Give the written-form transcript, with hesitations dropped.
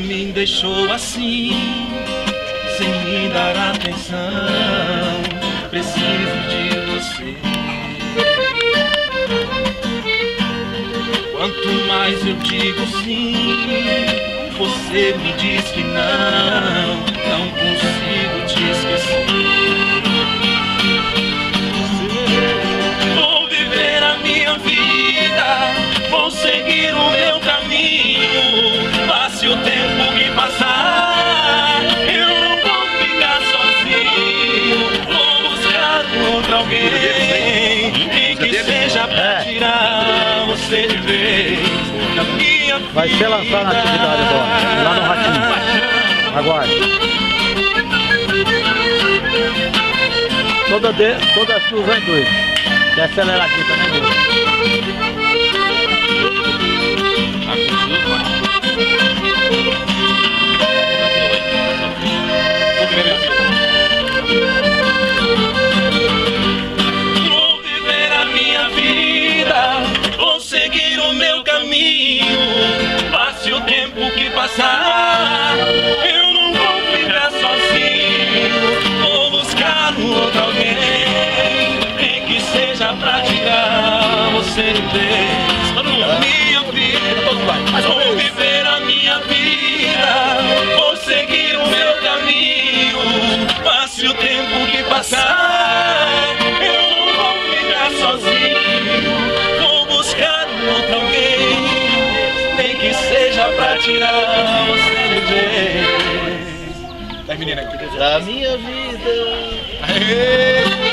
me deixou assim, sem me dar atenção. Preciso de você. Quanto mais eu digo sim, você me diz que não. Não consigo te esquecer. Vou viver a minha vida, vou seguir o meu caminho. Passe o tempo que passar, eu não vou ficar sozinho. Vou buscar outro alguém, nem que seja pra tirar você de vez da minha vida. Vai ser lançado na atividade agora, lá no Ratinho. Aguarde. Todas as duas em dois. E acelerar aqui também mesmo. Vou viver a minha vida, vou seguir o meu caminho. Passe o tempo que passar, eu não vou ficar sozinho. Vou buscar outro alguém, nem que seja pra tirar você de vez da minha vida. Vou viver a minha vida, vou seguir o meu caminho. Passe o tempo que passar, eu não vou ficar sozinho. Vou buscar outro alguém, nem que seja pra tirar você de vez da minha vida. Aê!